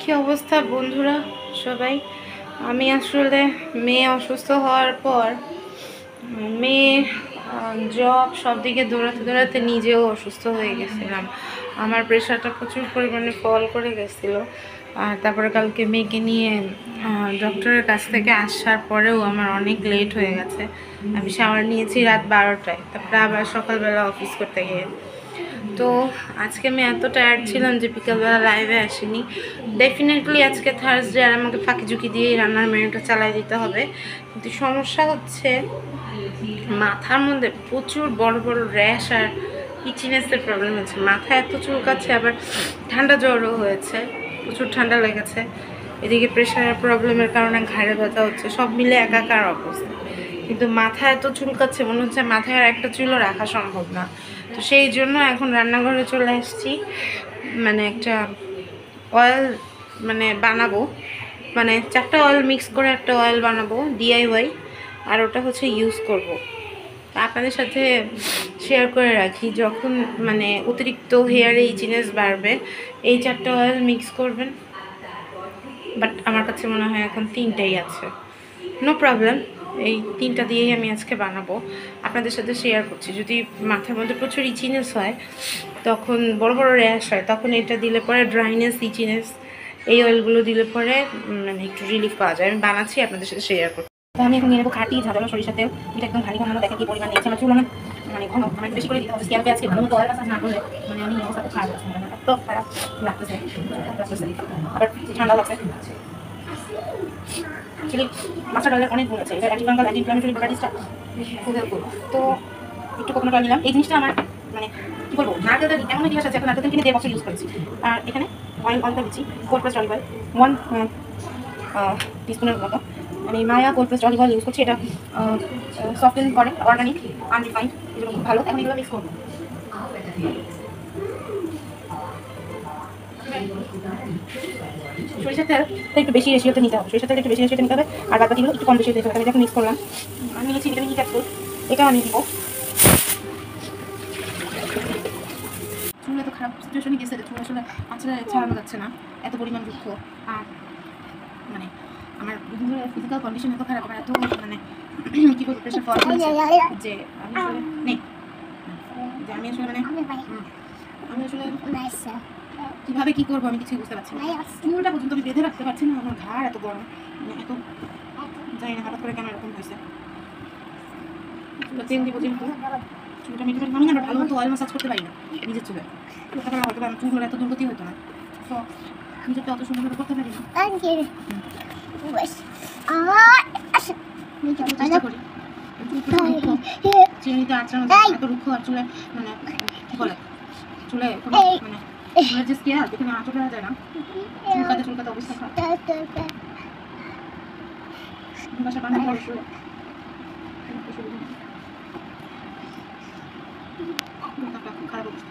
কি অবস্থা বন্ধুরা সবাই? আমি আসলে মেয়ে অসুস্থ হওয়ার পর মেয়ে জব সব দিকে দৌড়াতে দৌড়াতে নিজেও অসুস্থ হয়ে গেছিলাম। আমার প্রেশারটা প্রচুর পরিমাণে ফল করে গেছিলো। আর তারপরে কালকে মেয়েকে নিয়ে ডক্টরের কাছ থেকে আসার পরেও আমার অনেক লেট হয়ে গেছে। আমি শাওয়ার নিয়েছি রাত 12টায়, তারপরে আবার সকালবেলা অফিস করতে গিয়ে। তো আজকে আমি এত টায়ার্ড ছিলাম যে বিকালবেলা লাইভে আসিনি। ডেফিনেটলি আজকে থার্সডে, আর আমাকে ফাঁকি ঝুঁকি দিয়েই রান্নার মেনুটা চালাই দিতে হবে। কিন্তু সমস্যা হচ্ছে মাথার মধ্যে প্রচুর বড় বড় র্যাশ আর ইচিনেসের প্রবলেম হচ্ছে। মাথা এত চুলকাচ্ছে, আবার ঠান্ডা জ্বরও হয়েছে, প্রচুর ঠান্ডা লেগেছে। এদিকে প্রেশারের প্রবলেমের কারণে ঘাড়ে ব্যথা হচ্ছে, সব মিলে একাকার অবস্থা। কিন্তু মাথা এত চুলকাচ্ছে, মনে হচ্ছে মাথায় আর একটা চুলও রাখা সম্ভব না। তো সেই জন্য এখন রান্নাঘরে চলে আসছি, মানে একটা অয়েল বানাবো, 4টা অয়েল মিক্স করে একটা অয়েল বানাবো DIY, আর ওটা হচ্ছে ইউজ করব। আপনাদের সাথে শেয়ার করে রাখি, যখন অতিরিক্ত হেয়ারে ইচিনেস বাড়বে এই 4টা অয়েল মিক্স করবেন। বাট আমার কাছে মনে হয় এখন 3টাই আছে, নো প্রবলেম। এই 3টা দিয়েই আমি আজকে বানাবো, আপনাদের সাথে শেয়ার করছি। যদি মাথার মধ্যে প্রচুর ইচিনেস হয়, তখন বড় বড় র্যাশ হয়, তখন এটা দিলে পরে ড্রাইনেস, ইচিনেস, এই অয়েলগুলো দিলে পরে একটু রিলিফ পাওয়া যায়। আমি বানাচ্ছি, আপনাদের সাথে শেয়ার করছি। তো আমি এখন নিয়ে নেবো খাঁটি ঝাঁঝালো সরিষার তেল। এটা একদম ঘানি ঘন, দেখে কি পরিমাণ নিয়েছে। আমার চুল ঘন, আমার বেশি করে দিতে হবে। স্ক্যাল্পে আজকে ভালো মতো অয়েল মাসাজ না করলে আমি অবস্থা খুব খারাপ লাগছে, এত খারাপ লাগতেছে। আবার ঠান্ডা লাগছে। অ্যাকচুয়ালি মাস্টার্ড অয়েলের অনেক গুণ আছে, এটা অ্যান্টি ফাঙ্গাল, অ্যান্টি ইনফ্লামেটরি প্রপার্টিসটা খুব হেল্পফুল। তো একটু কোকোনাট অয়েল নিলাম। এই জিনিসটা আমার কী বলবো, নারকেলটা এমন ইতিহাস আছে, এখন নারকেল কিনে 1.5 বছর ইউজ করেছি। আর এখানে অয়েলটা দিচ্ছি, কোল্ড প্রেসড অলিভ অয়েল 1 টিস্পুনের মতো। আমি Maya cold pressed olive oil use করছি। এটা সফটেন করে, অর্গানিক, আনরিফাইন্ড, এগুলো খুব ভালো। এখন এগুলো মিক্স করবো। সরিষার তেলটা একটু বেশি রেশিওতে নিতে হবে, সরিষার তেলটা একটু বেশি রেশিওতে নিতে হবে, আর বাদ বাকিগুলো একটু কম বেশি দিতে হবে। আমি যখন মিক্স করলাম, আমি নিয়েছি ভিটামিন ই ক্যাপসুল, এটাও আমি দিব। চুল এত খারাপ সিচুয়েশনে গেছে, চুল আসলে আঁচড়ে ছাড়ানো যাচ্ছে না, এত পরিমাণ দুঃখ। আর আমার বিভিন্ন ফিজিক্যাল কন্ডিশন এত খারাপ, আমার এত কী করবো, প্রেশার ফল যে আমি আসলে নেই, যে আমি আসলে কীভাবে কী করবো আমি কিছুই বুঝতে পারছি না। চুলটা পর্যন্ত আমি বেঁধে রাখতে পারছি না, আমার ঘাড় এত গরম, এত জানি না হঠাৎ করে কেন এরকম হয়েছে। তেল দিব যেহেতু, চুলটা মেটে আমি না ভালো মতো অয়েল মাসাজ করতে পারি না নিজের চুলে, তারপরে হয়তো আমার চুলগুলো এত দুর্গতি হতো না। তো নিজেরটা অত সুন্দরভাবে করতে পারি না, চেষ্টা করি। চিনিতে আচড়ানো এত রুক্ষ, আর চুলে কী বলে, চুলে কোনো চুলের যে স্কেয়ার যেখানে আঁচড় দেওয়া যায় না, চুলকাতে অবস্থা খারাপ। বাসা বানানো খারাপ অবস্থা।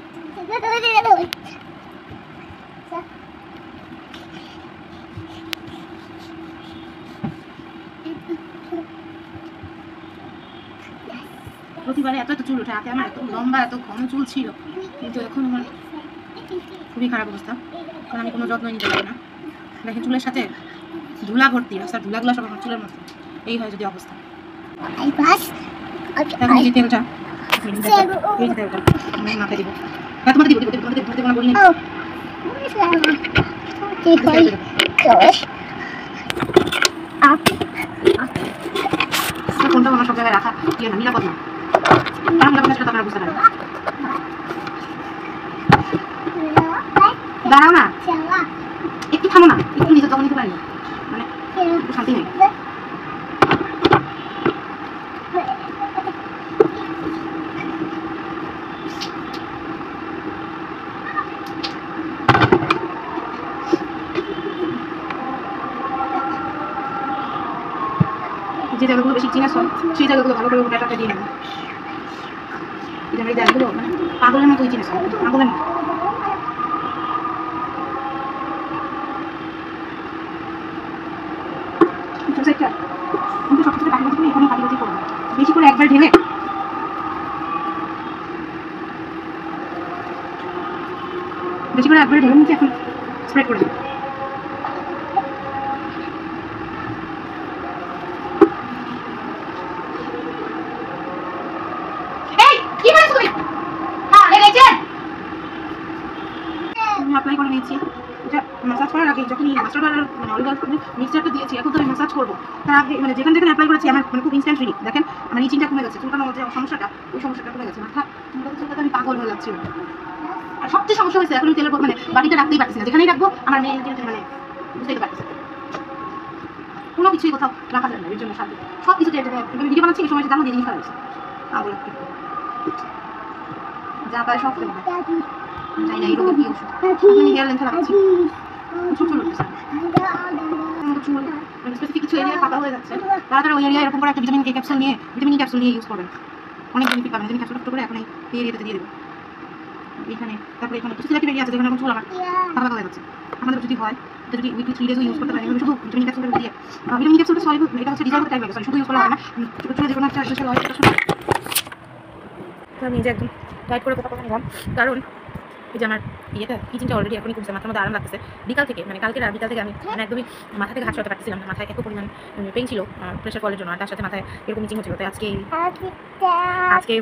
প্রতিবারে এত চুল ওঠে, আগে আমার এত লম্বা এত ঘন চুল ছিল, কিন্তু এখন আমার খুবই খারাপ অবস্থা, কারণ আমি কোনো যত্ন নিতে পারি না। দেখেন চুলের সাথে ধুলা ভর্তি, রাস্তার ধুলাগুলো সব আমার চুলের মতো। এই হয় যদি অবস্থা। এখন এই তেলটা মাথায় দিব, তোমাকে দিব না বলি না। ফোনটা আমার সব জায়গায় রাখা ইয়ে না, নিরাপদ না, কারণ নিরাপদ সেটা তো আপনারা বুঝতে পারেন। দাঁড়াও না, একটু থামো না, একটু নিজের জগৎ নিতে পারি না, একটু শান্তি নেই। যে জায়গাগুলো বেশি চিনাস হয় সেই জায়গাগুলো ভালো করে ব্যাটারটা দিয়ে নেবে। এই জায়গাগুলো পাগলের মতো চিনাস হয়, পাগলের মতো। কিন্তু সব কিছু কাটিবাজি করে এখানে কাটিবাজি করবো, বেশি করে একবার ঢেলে নিচে এখন স্প্রেড করে দেবো। এটা ম্যাসাজ করার আগে যখন এই মাস্টার বারের মানে অলিভ অয়েল মিক্সচারটা দিয়েছি, এখন তো আমি ম্যাসাজ করবো, তার আগে মানে যেখানে যেখানে অ্যাপ্লাই করেছি আমার মানে খুব ইনস্ট্যান্ট রিলিফ। দেখেন আমার ইচিংটা কমে গেছে, চুলকানোর যে সমস্যাটা, ওই সমস্যাটা কমে গেছে। মাথা চুলকাতে আমি পাগল হয়ে যাচ্ছি। আর সবচেয়ে সমস্যা হয়েছে এখন আমি তেলের মানে বাটিটা রাখতেই পারছি না, যেখানেই রাখবো আমার মেয়ে মানে বুঝতেই পারতেছে কোনো কিছুই কোথাও রাখা যায় না। এর জন্য শান্তি সব কিছু আমি ভিডিও বানাচ্ছি, এই সময় জানো দিয়ে জিনিস করা হয়েছে পাগল একটা যা পায় সব ফেলে জানি না এই রোগের কি ওষুধ। আমি হেয়ার লেন্থে লাগাচ্ছি, প্রচুর চুল উঠতেছে, চুল স্পেসিফিক কিছু এরিয়া পাকা হয়ে যাচ্ছে। তাড়াতাড়ি ওই এরিয়া এরকম করে একটা ভিটামিন এ ক্যাপসুল নিয়ে ইউজ করবেন, অনেক বেনিফিট পাবেন। আমি ক্যাপসুল করে এখন এই এরিয়াতে দিয়ে দেবো এখানে। তারপরে এখানে কিছু সিলেক্টিভ এরিয়া আছে যেখানে চুল আমার পাকা হয়ে যাচ্ছে। আমাদের যদি হয় এটা যদি উইকলি 3 ডেজও ইউজ করতে পারেন, শুধু ভিটামিন ক্যাপসুল দিয়ে ভিটামিন ক্যাপসুলটা সলিড, এটা হচ্ছে ডিজলভ টাইপ লাগে, শুধু ইউজ করা হয় না, চুলে যে কোনো একটা স্পেশাল অয়েল আমি নিজে একদম টাইট করে কথা নিলাম। কারণ এই যে আমার ইয়েটা কিচিংটা অলরেডি এখনই কমছে, মাথার মধ্যে আরাম লাগতেছে। বিকাল থেকে মানে কালকে বিকাল থেকে আমি মানে একদমই মাথা থেকে হাত সরাতে পারতেছিলাম না, মাথায় এত পরিমাণ পেইন ছিল প্রেশার ফলের জন্য, আর তার সাথে মাথায় এরকম মিচিং হচ্ছিল। তো আজকে